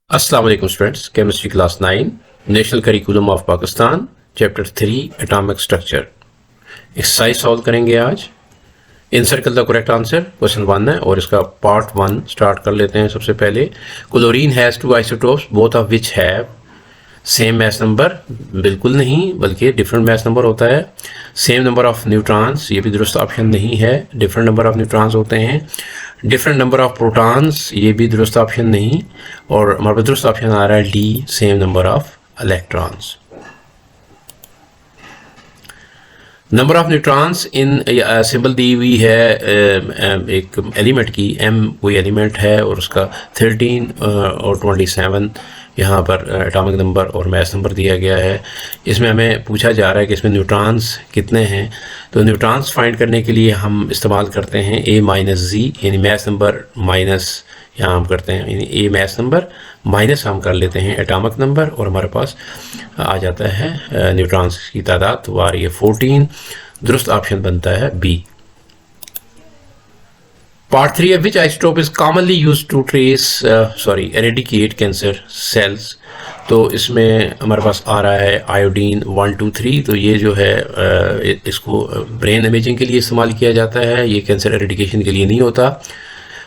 अस्सलाम वालेकुम students, chemistry class 9 national curriculum of Pakistan chapter 3 atomic structure exercise solve करेंगे आज। Encircle the correct answer question 1 है और इसका पार्ट 1 स्टार्ट कर लेते हैं। सबसे पहले chlorine has 2 isotopes both of which have same mass number. बिल्कुल नहीं, बल्कि डिफरेंट मैस नंबर होता है। सेम नंबर ऑफ न्यूट्रॉन्स, ये भी दुरुस्त ऑप्शन नहीं है, डिफरेंट नंबर ऑफ न्यूट्रॉन्स होते हैं। डिफरेंट नंबर ऑफ प्रोटॉन्स, ये भी दुरुस्त ऑप्शन नहीं। और हमारे पास दुरुस्त ऑप्शन आ रहा है D, same number of electrons. Number of neutrons in symbol दी हुई है एक एलिमेंट की, एम कोई एलिमेंट है और उसका 13 और 27 यहाँ पर एटॉमिक नंबर और मैस नंबर दिया गया है। इसमें हमें पूछा जा रहा है कि इसमें न्यूट्रॉन्स कितने हैं। तो न्यूट्रॉन्स फाइंड करने के लिए हम इस्तेमाल करते हैं ए माइनस जी, यानी मैस नंबर माइनस यहाँ हम करते हैं, यानी ए मैस नंबर माइनस हम कर लेते हैं एटॉमिक नंबर और हमारे पास आ जाता है न्यूट्रॉन्स की तादाद, तो आ रही है 14। दुरुस्त ऑप्शन बनता है बी। पार्ट 3 है which isotope is commonly use to trace eradicate cancer cells. तो इसमें हमारे पास आ रहा है आयोडीन 1 2 3। तो ये जो है इसको ब्रेन इमेजिंग के लिए इस्तेमाल किया जाता है, ये कैंसर एरेडिकेशन के लिए नहीं होता।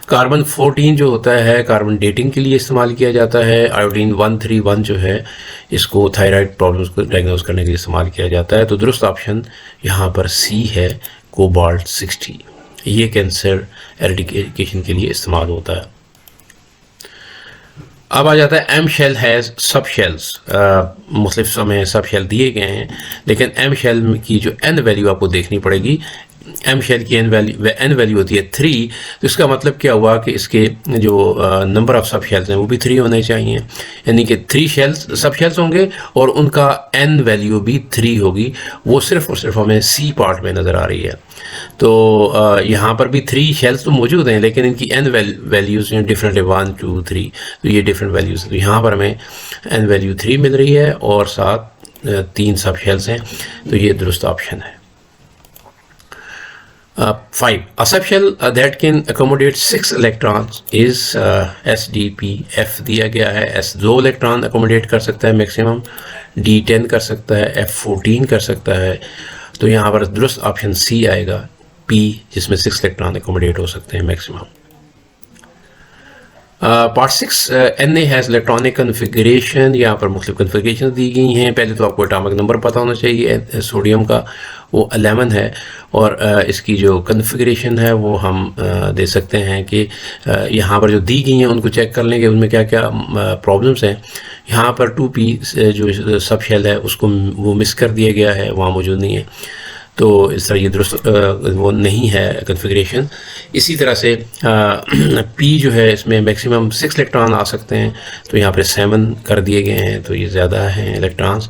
कार्बन 14 जो होता है कार्बन डेटिंग के लिए इस्तेमाल किया जाता है। आयोडीन 131 जो है इसको थायराइड प्रॉब्लम्स को डायग्नोज करने के लिए इस्तेमाल किया जाता है। तो दुरुस्त ऑप्शन यहाँ पर सी है, कोबाल्ट 60। ये कैंसर एरेडिकेशन के लिए इस्तेमाल होता है। अब आ जाता है M shell has subshells. मुख्तलिफ समय सब शेल दिए गए हैं, लेकिन एम शेल की जो एन वैल्यू आपको देखनी पड़ेगी। एम शेल की एन वैल्यू होती है 3। तो इसका मतलब क्या हुआ कि इसके जो नंबर ऑफ सब शेल्स हैं वो भी 3 होने चाहिए, यानी कि 3 शेल्स सब शेल्स होंगे और उनका एन वैल्यू भी 3 होगी। वो सिर्फ और सिर्फ हमें सी पार्ट में नज़र आ रही है। तो यहाँ पर भी 3 शेल्स तो मौजूद हैं, लेकिन इनकी एन वैल्यूज़ डिफरेंट है, 1 2 3। तो ये डिफरेंट वैल्यूज़, तो यहाँ पर हमें एन वैल्यू 3 मिल रही है और साथ 3 सब शेल्स हैं। तो ये दुरुस्त ऑप्शन है। 5. A subshell that can accommodate 6 electrons is SDPF दिया गया है। S 2 इलेक्ट्रॉन अकोमोडेट कर सकता है मैक्सिमम, D 10 कर सकता है, F 14 कर सकता है। तो यहाँ पर दुरुस्त ऑप्शन C आएगा, P, जिसमें 6 इलेक्ट्रॉन अकोमोडेट हो सकते हैं maximum. Part 6 Na has electronic configuration. यहाँ पर मुख्तलिफ कन्फिगरेशन दी गई हैं। पहले तो आपको एटॉमिक नंबर पता होना चाहिए, सोडियम का वो 11 है और इसकी जो कन्फिगरेशन है वो हम दे सकते हैं कि यहाँ पर जो दी गई हैं उनको चेक कर लेंगे उनमें क्या क्या प्रॉब्लम्स हैं। यहाँ पर 2p जो सब शेल है उसको वो मिस कर दिया गया है, वहाँ मौजूद नहीं है। तो इस तरह ये दुरुस्त वो नहीं है कन्फिगरेशन। इसी तरह से पी जो है इसमें मैक्सिमम 6 इलेक्ट्रॉन आ सकते हैं, तो यहाँ पर 7 कर दिए गए हैं, तो ये ज़्यादा हैं इलेक्ट्रॉन्स।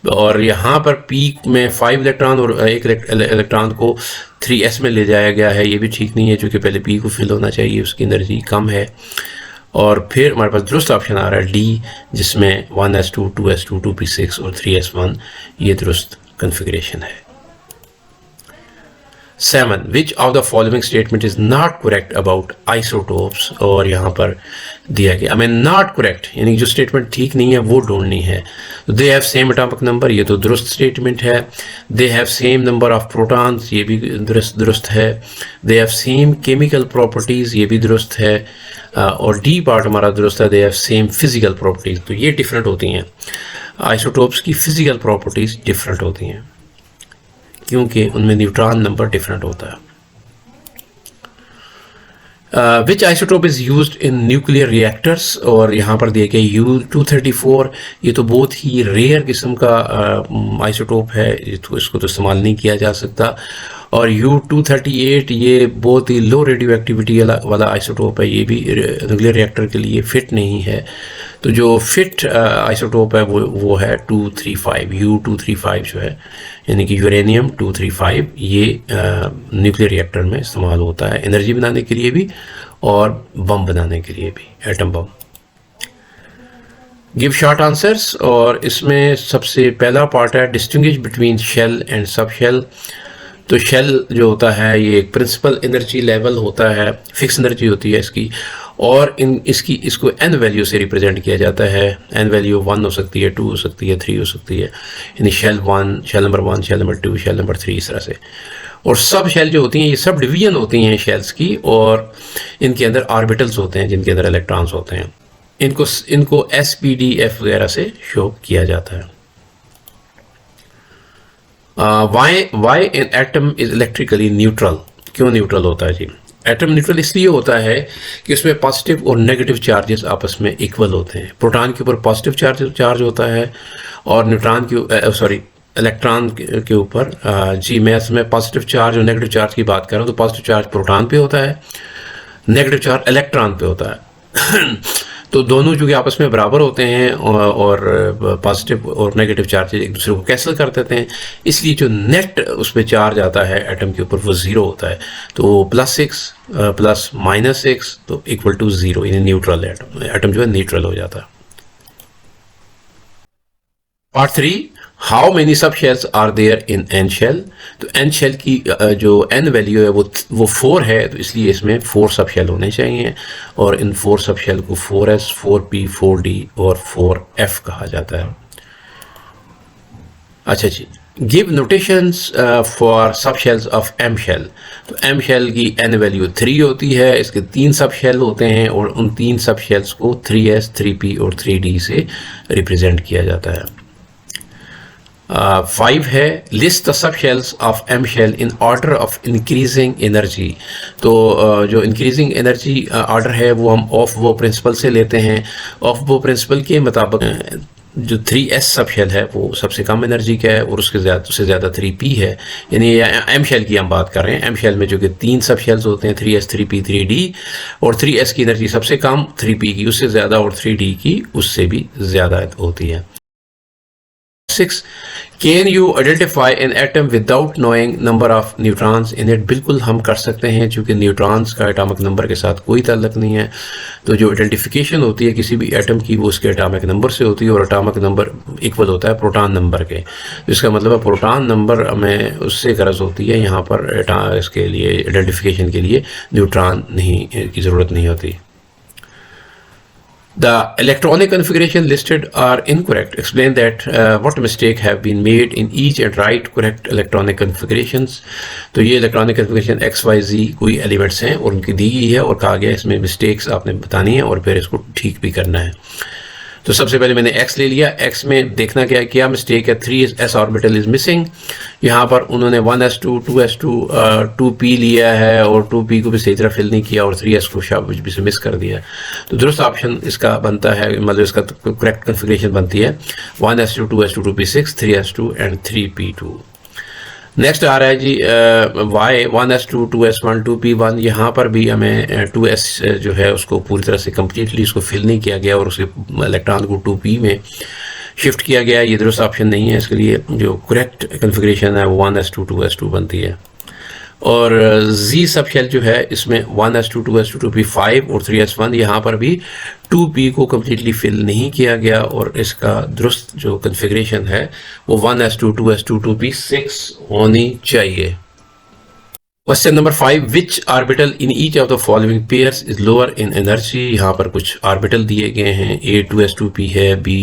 और यहाँ पर पी में 5 इलेक्ट्रॉन और एक इलेक्ट्रॉन को 3s में ले जाया गया है, ये भी ठीक नहीं है, क्योंकि पहले पी को फिल होना चाहिए, उसकी एनर्जी कम है। और फिर हमारे पास दुरुस्त ऑप्शन आ रहा है डी, जिसमें 1s2 2s2 2p6 और 3s1, ये दुरुस्त कन्फिगरेशन है। 7. Which of the following statement is not correct about isotopes? और यहाँ पर दिया गया हमें not correct, यानी जो स्टेटमेंट ठीक नहीं है वो ढूंढनी है। They have same atomic number, ये तो दुरुस्त स्टेटमेंट है। They have same number of protons, ये भी दुरुस्त है। They have same chemical properties, ये भी दुरुस्त है। और डी पार्ट हमारा दुरुस्त है, They have same physical properties। तो ये डिफरेंट होती हैं, आइसोटोप्स की फिजिकल प्रॉपर्टीज डिफरेंट होती हैं क्योंकि उनमें न्यूट्रॉन नंबर डिफरेंट होता है। Which isotope is used in nuclear reactors, और यहाँ पर दिए गए U-234, ये तो बहुत ही रेयर किस्म का आइसोटोप है, तो इसको तो इस्तेमाल नहीं किया जा सकता। और U-238 ये बहुत ही लो रेडियो एक्टिविटी वाला आइसोटोप है, ये भी न्यूक्लियर रिएक्टर के लिए फ़िट नहीं है। तो जो फिट आइसोटोप है वो है 235, U-235 जो है, यानी कि यूरेनियम 235। ये न्यूक्लियर रिएक्टर में इस्तेमाल होता है, एनर्जी बनाने के लिए भी और बम बनाने के लिए भी, atom bomb. Give short answers, और इसमें सबसे पहला पार्ट है distinguish between shell and subshell. तो शेल जो होता है ये एक प्रिंसिपल एनर्जी लेवल होता है, फिक्स एनर्जी होती है इसकी, और इसको एन वैल्यू से रिप्रेजेंट किया जाता है। एन वैल्यू 1 हो सकती है, 2 हो सकती है, 3 हो सकती है, यानी shell 1, shell number 1, shell number 2, shell number 3, इस तरह से। और सब शेल जो होती हैं ये सब डिवीजन होती हैं शेल्स की, और इनके अंदर ऑर्बिटल्स होते हैं जिनके अंदर इलेक्ट्रॉन्स होते हैं। इनको SPDF वगैरह से शो किया जाता है। why an atom is electrically neutral? क्यों न्यूट्रल होता है जी? एटम न्यूट्रल इसलिए होता है कि उसमें पॉजिटिव और नेगेटिव चार्जेस आपस में इक्वल होते हैं। प्रोटॉन के ऊपर पॉजिटिव चार्ज होता है, और न्यूट्रॉन के इलेक्ट्रॉन के ऊपर जी मैं इसमें पॉजिटिव चार्ज और नेगेटिव चार्ज की बात कर रहा हूँ। तो पॉजिटिव चार्ज प्रोटॉन पे होता है, नेगेटिव चार्ज इलेक्ट्रॉन पे होता है। तो दोनों जो कि आपस में बराबर होते हैं, और पॉजिटिव और नेगेटिव चार्जेस एक दूसरे को कैंसिल कर देते हैं, इसलिए जो नेट उस पर चार्ज आता है एटम के ऊपर वो ज़ीरो होता है। तो +6 प्लस -6 तो इक्वल टू 0, यानी न्यूट्रल एटम जो है न्यूट्रल हो जाता है। Part 3, how many subshells are there in N shell? तो एन शेल की जो एन वैल्यू है वो 4 है, तो इसलिए इसमें 4 सब शेल होने चाहिए, और इन 4 सब शेल को 4s, 4p, 4d और 4f कहा जाता है। अच्छा जी, give notations for sub shells of M shell. तो एम शेल की एन वैल्यू 3 होती है, इसके 3 सब शेल होते हैं, और उन 3 सब शेल्स को 3s, 3p और 3d से रिप्रेजेंट किया जाता है। 5 है, लिस्ट द सब shells of M shell in order of increasing energy. तो जो इंक्रीजिंग एनर्जी ऑर्डर है वो हम ऑफ वो प्रिंसिपल से लेते हैं। ऑफ वो प्रिंसिपल के मुताबिक जो 3s सब शेल है वो सबसे कम एनर्जी का है, और उससे ज़्यादा 3p है, यानी एम शेल की हम बात कर रहे हैं। एम शेल में जो कि 3 सब शेल्स होते हैं, 3s, 3p, 3d, और 3s की एनर्जी सबसे कम, 3p की उससे ज़्यादा, और 3d की उससे भी ज़्यादा होती है। 6, can you identify an atom without knowing number of neutrons in it? बिल्कुल हम कर सकते हैं, चूँकि न्यूट्रॉन्स का एटॉमिक नंबर के साथ कोई ताल्लुक नहीं है। तो जो आइडेंटिफिकेशन होती है किसी भी एटम की वो उसके एटॉमिक नंबर से होती है, और एटॉमिक नंबर इक्वल होता है प्रोटॉन नंबर के। जिसका मतलब है प्रोटॉन नंबर में उससे गरज होती है, यहाँ पर इसके लिए आइडेंटिफिकेशन के लिए न्यूट्रॉन की ज़रूरत नहीं होती। The electronic configuration listed are incorrect. Explain that what mistake have been made in each and write correct electronic configurations. तो ये electronic configuration XYZ कोई elements हैं और उनकी दी गई है, और कहा गया इसमें mistakes आपने बतानी है और फिर इसको ठीक भी करना है। तो सबसे पहले मैंने X ले लिया। X में देखना क्या मिस्टेक है। 3s orbital is missing. यहाँ पर उन्होंने 1s2, 2s2, 2p लिया है, और 2p को भी सही तरह फिल नहीं किया, और 3s को शायद भी से मिस कर दिया। तो दुरुस्त ऑप्शन इसका बनता है, मतलब इसका करेक्ट कन्फिगरेशन बनती है 1s2, 2s2, 2p6, 3s2 and 3p2। Next आ रहा है जी y 1s2, 2s1, 2p1। यहाँ पर भी हमें 2s जो है उसको पूरी तरह से कम्प्लीटली उसको फिल नहीं किया गया, और उसके इलेक्ट्रॉन को 2p में शिफ्ट किया गया। ये दुरुस्त ऑप्शन नहीं है। इसके लिए जो करेक्ट कन्फिगरेशन है वो 1s2, 2s2 बनती है। और Z सब शेल जो है इसमें 1s2, 2s2, 2p5 और 3s1, यहाँ पर भी 2p को कम्प्लीटली फिल नहीं किया गया, और इसका दुरुस्त जो कन्फिगरेशन है वो 1s2, 2s2, 2p6 होनी चाहिए। Question number 5, which orbital in each of the following pairs is lower in energy? यहाँ पर कुछ ऑर्बिटल दिए गए हैं। A 2s2p है, B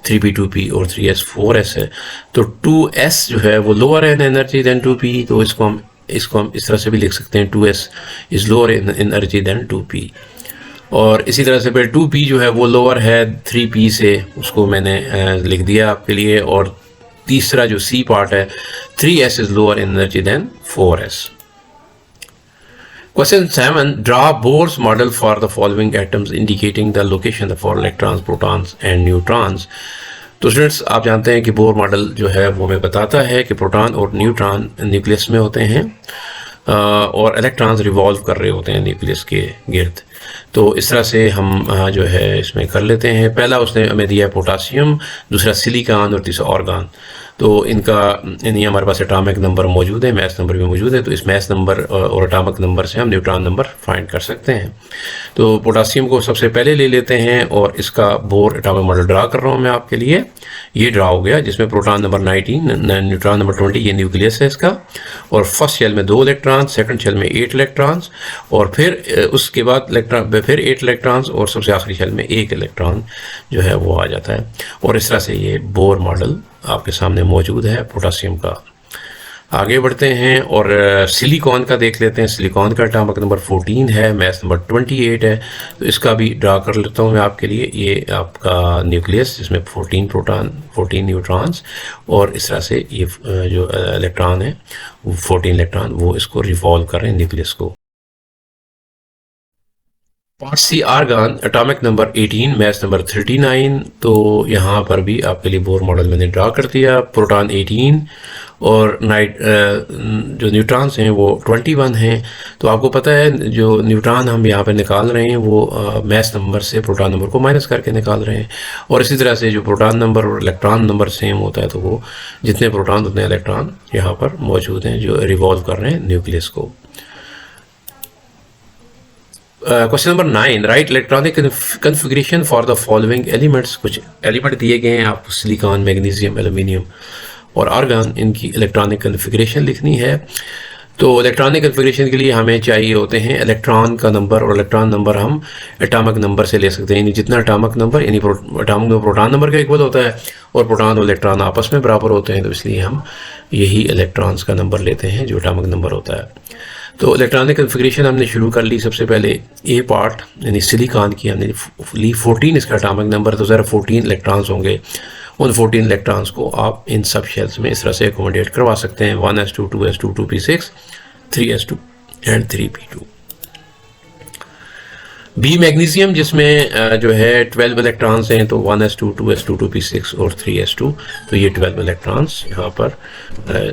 3p2p और 3s 4s है। तो 2s जो है वो lower in energy than 2p, तो इसको हम इस तरह से भी लिख सकते हैं 2s is lower in energy than 2p। और इसी तरह से फिर 2p जो है वो लोअर है 3p से, उसको मैंने लिख दिया आपके लिए। और तीसरा जो C पार्ट है 3s is lower in energy than 4s। Question 7, draw Bohr's model for the following atoms indicating the location for electrons, protons and neutrons. तो स्टूडेंट्स आप जानते हैं कि बोर मॉडल जो है वो हमें बताता है कि प्रोटॉन और न्यूट्रॉन न्यूक्लियस में होते हैं, और इलेक्ट्रॉन्स रिवॉल्व कर रहे होते हैं न्यूक्लियस के गिर्द। तो इस तरह से हम जो है इसमें कर लेते हैं। पहला उसने हमें दिया है पोटासियम, दूसरा सिलिकॉन और तीसरा ऑर्गन। तो इनका यानी हमारे पास एटॉमिक नंबर मौजूद है, मैथ नंबर भी मौजूद है, तो इस मैथ नंबर और एटॉमिक नंबर से हम न्यूट्रॉन नंबर फाइंड कर सकते हैं। तो पोटासियम को सबसे पहले ले लेते हैं और इसका बोर एटॉमिक मॉडल ड्रा कर रहा हूँ मैं आपके लिए। ये ड्रा हो गया, जिसमें प्रोटॉन नंबर 19, न्यूट्रॉन नंबर 20, ये न्यूक्लियस है इसका, और फर्स्ट शेल में 2 इलेक्ट्रॉन, सेकंड शेल में 8 इलेक्ट्रॉन्स, और फिर उसके बाद इलेक्ट्रॉन फिर 8 इलेक्ट्रॉन्स, और सबसे आखिरी शेल में 1 इलेक्ट्रॉन जो है वो आ जाता है। और इस तरह से ये बोर मॉडल आपके सामने मौजूद है पोटासियम का। आगे बढ़ते हैं और सिलिकॉन का देख लेते हैं। सिलिकॉन का एटॉमिक नंबर 14 है, मैथ नंबर 28 है, तो इसका भी ड्रा कर लेता हूँ मैं आपके लिए। ये आपका न्यूक्लियस जिसमें 14 प्रोटॉन, 14 न्यूट्रॉन्स, और इस तरह से ये जो इलेक्ट्रॉन है 14 इलेक्ट्रॉन वो इसको रिवॉल्व कर रहे हैं न्यूक्लियस को। Part C argon atomic number 18, mass number 39, तो यहाँ पर भी आपके लिए बोर मॉडल मैंने ड्रा कर दिया। प्रोटॉन 18 और जो न्यूट्रॉन्स हैं वो 21 हैं। तो आपको पता है जो न्यूट्रॉन हम यहाँ पे निकाल रहे हैं वो मैथ नंबर से प्रोटॉन नंबर को माइनस करके निकाल रहे हैं, और इसी तरह से जो प्रोटॉन नंबर और इलेक्ट्रॉन नंबर सेम होता है, तो वो जितने प्रोटॉन उतने इलेक्ट्रॉन यहाँ पर मौजूद हैं जो रिवॉल्व कर रहे हैं न्यूक्लियस को। Question number 9, right electronic configuration for the following elements. कुछ एलिमेंट दिए गए हैं आपको, सिलिकॉन, मैग्नीशियम, एल्यूमिनियम और आर्गन, इनकी इलेक्ट्रॉनिक कन्फिग्रेशन लिखनी है। तो इलेक्ट्रॉनिक कन्फिग्रेशन के लिए हमें चाहिए होते हैं इलेक्ट्रॉन का नंबर, और इलेक्ट्रॉन नंबर हम एटॉमिक नंबर से ले सकते हैं, यानी जितना एटॉमिक नंबर यानी एटॉमिक में प्रोटॉन नंबर का इक्वल होता है, और प्रोटॉन और इलेक्ट्रॉन आपस में बराबर होते हैं, तो इसलिए हम यही इलेक्ट्रॉन्स का नंबर लेते हैं जो एटॉमिक नंबर होता है। तो इलेक्ट्रॉनिक कन्फिग्रेशन हमने शुरू कर ली। सबसे पहले ए पार्ट यानी सिलिकॉन की हमने ली, 14 इसका एटॉमिक नंबर, तो ज़रा 14 इलेक्ट्रॉन्स होंगे। उन 14 इलेक्ट्रॉन्स को आप इन सब शेल्स में इस तरह से एकोमोडेट करवा सकते हैं, 1s2, 2s2, 2p6, 3s2 and 3p2। B magnesium जिसमें जो है 12 इलेक्ट्रॉन्स हैं, तो 1s2, 2s2, 2p6 और 3s2, तो ये 12 इलेक्ट्रॉन्स यहाँ पर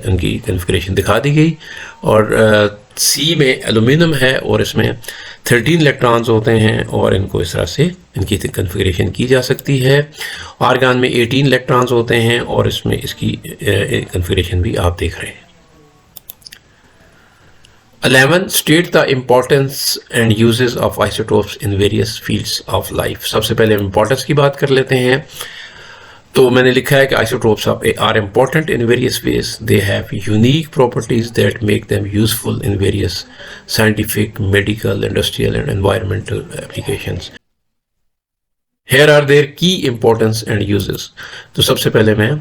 उनकी कन्फिग्रेशन दिखा दी गई। और सी में एल्यूमिनियम है और इसमें 13 इलेक्ट्रॉन्स होते हैं, और इनको इस तरह से इनकी कन्फिग्रेशन की जा सकती है। आर्गन में 18 इलेक्ट्रॉन्स होते हैं, और इसमें इसकी कन्फिग्रेशन भी आप देख रहे हैं। 11, state the importance and uses of isotopes in various fields of life. सबसे पहले हम इम्पोर्टेंस की बात कर लेते हैं। तो मैंने लिखा है कि isotopes are important in various ways, they have unique properties that make them useful in various scientific, medical, industrial and environmental applications. Here are their key importance and uses. तो सबसे पहले मैं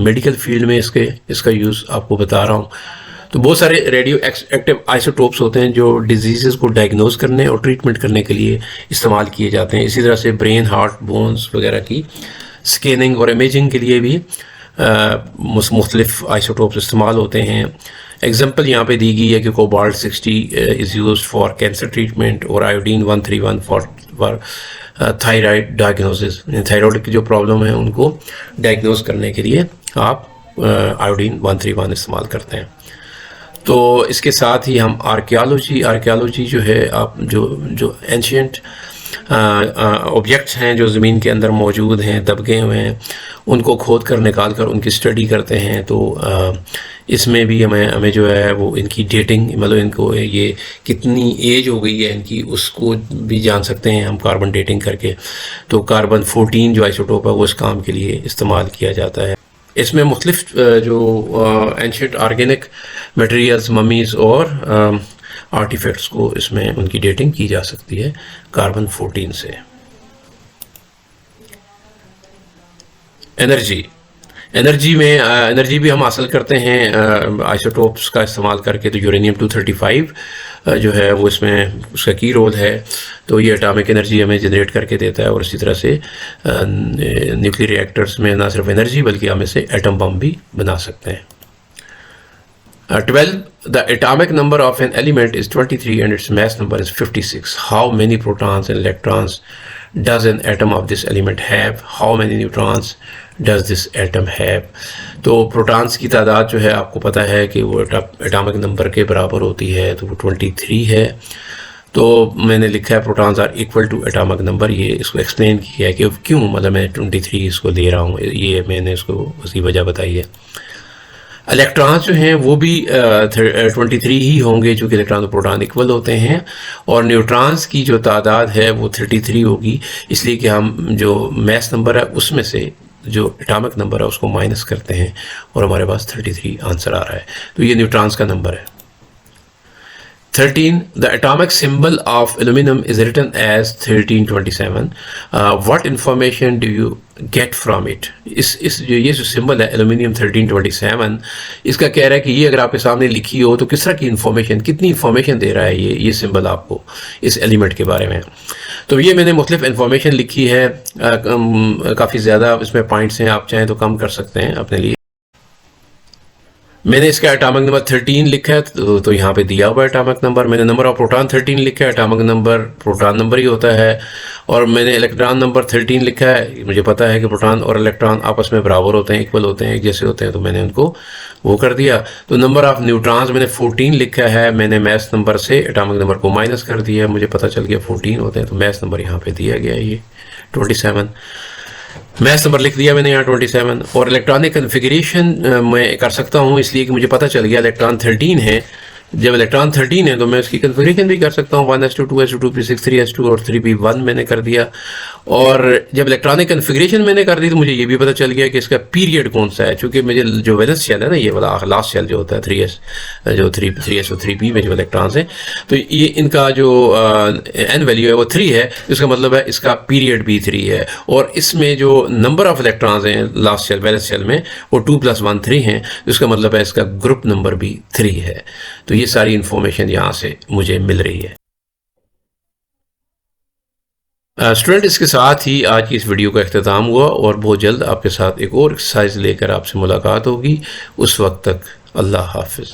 मेडिकल फील्ड में इसका use आपको बता रहा हूँ। तो बहुत सारे रेडियो एक्टिव आइसोटोप्स होते हैं जो डिजीज़ को डायग्नोज करने और ट्रीटमेंट करने के लिए इस्तेमाल किए जाते हैं। इसी तरह से ब्रेन, हार्ट, बोन्स वगैरह की स्कैनिंग और इमेजिंग के लिए भी मुख्तलिफ आइसोटोप्स इस्तेमाल होते हैं। एग्जांपल यहाँ पे दी गई है कि cobalt 60 is used for cancer treatment, और iodine 131 for thyroid diagnosis. Thyroid की जो प्रॉब्लम है उनको डायग्नोज करने के लिए आप आयोडीन 131 इस्तेमाल करते हैं। तो इसके साथ ही हम आर्कियोलॉजी जो है, आप जो एंशिएंट ऑब्जेक्ट्स हैं जो ज़मीन के अंदर मौजूद हैं, दबके हुए हैं, उनको खोद कर निकाल कर उनकी स्टडी करते हैं। तो इसमें भी हमें जो है वो इनकी डेटिंग, मतलब इनको ये कितनी एज हो गई है इनकी, उसको भी जान सकते हैं हम कार्बन डेटिंग करके। तो कार्बन 14 जो आइसोटोप है वो इस काम के लिए इस्तेमाल किया जाता है। इसमें मुख्तलिफ जो एंशिएंट ऑर्गेनिक मटेरियल्स, ममीज़ और आर्टिफैक्ट्स को इसमें उनकी डेटिंग की जा सकती है कार्बन 14 से। एनर्जी भी हम हासिल करते हैं आइसोटोप्स का इस्तेमाल करके। तो यूरेनियम 235 जो है वो इसमें उसका की रोल है। तो ये एटॉमिक एनर्जी हमें जनरेट करके देता है, और इसी तरह से न्यूक्लियर रिएक्टर्स में ना सिर्फ एनर्जी बल्कि हम इसे एटम बम भी बना सकते हैं। 12, the atomic number of an element is 23 and its mass number is 56. How many protons and electrons does an atom of this element have? How many neutrons does this atom have? तो protons की तादाद जो है आपको पता है कि वो एटॉमिक नंबर के बराबर होती है, तो वो 23 है। तो मैंने लिखा है protons are equal to atomic number, ये इसको एक्सप्लेन किया है कि क्यों मतलब मैं 23 इसको ले रहा हूँ, ये मैंने इसको उसकी वजह बताई है। इलेक्ट्रॉन्स जो हैं वो भी 23 ही होंगे, चूँकि इलेक्ट्रॉन और प्रोटॉन इक्वल होते हैं, और न्यूट्रॉन्स की जो तादाद है वो 33 होगी, इसलिए कि हम जो मैस नंबर है उसमें से जो एटॉमिक नंबर है उसको माइनस करते हैं और हमारे पास 33 आंसर आ रहा है। तो ये न्यूट्रॉन्स का नंबर है। 13. The atomic symbol of aluminum is written as 1327. What information do you get from it? ये जो सिंबल है एल्यूमिनियम 1327, इसका कह रहा है कि ये अगर आपके सामने लिखी हो तो किस तरह की इंफॉर्मेशन, कितनी इंफॉर्मेशन दे रहा है ये सिंबल आपको इस एलिमेंट के बारे में। तो ये मैंने मुख्तलिफ इंफॉर्मेशन लिखी है, काफ़ी ज़्यादा इसमें पॉइंट्स हैं, आप चाहें तो कम कर सकते हैं अपने लिए। मैंने इसका एटॉमिक नंबर 13 लिखा है, तो यहाँ पे दिया हुआ एटॉमिक नंबर। मैंने नंबर ऑफ प्रोटॉन 13 लिखा है, एटॉमिक नंबर प्रोटॉन नंबर ही होता है। और मैंने इलेक्ट्रॉन नंबर 13 लिखा है, मुझे पता है कि प्रोटॉन और इलेक्ट्रॉन आपस में बराबर होते हैं, इक्वल होते हैं, एक जैसे होते हैं, तो मैंने उनको वो कर दिया। तो नंबर ऑफ न्यूट्रॉन्स मैंने 14 लिखा है, मैंने मैस नंबर से एटॉमिक नंबर को माइनस कर दिया, मुझे पता चल गया 14 होते हैं, तो मैस नंबर यहाँ पर दिया गया है ये 27। मैथ नंबर लिख दिया मैंने यहाँ 27। और इलेक्ट्रॉनिक कन्फिगरेशन मैं कर सकता हूँ, इसलिए कि मुझे पता चल गया इलेक्ट्रॉन 13 है। जब इलेक्ट्रॉन 13 है तो मैं उसकी कन्फिगरेशन भी कर सकता हूँ, 1s2 2s2 p6 3s2 और 3p1 मैंने कर दिया। और जब इलेक्ट्रॉनिक कन्फिगरेशन मैंने कर दी तो मुझे ये भी पता चल गया कि इसका पीरियड कौन सा है, क्योंकि मुझे जो वैलेंस शेल है ना, ये वाला लास्ट शेल जो होता है 3s जो 3s और 3p में जो इलेक्ट्रॉन्स हैं, तो ये इनका जो n वैल्यू है वो 3 है, इसका मतलब है इसका पीरियड भी 3 है। और इसमें जो नंबर ऑफ इलेक्ट्रॉन्स हैं लास्ट शेल वैलेंस शेल में वो 2 + 1 3 हैं, इसका मतलब है इसका ग्रुप नंबर भी 3 है। तो ये सारी इंफॉर्मेशन यहाँ से मुझे मिल रही है। स्टूडेंट, इसके साथ ही आज की इस वीडियो का अख्ताम हुआ और बहुत जल्द आपके साथ एक और एक्सरसाइज लेकर आपसे मुलाकात होगी। उस वक्त तक अल्लाह हाफिज़।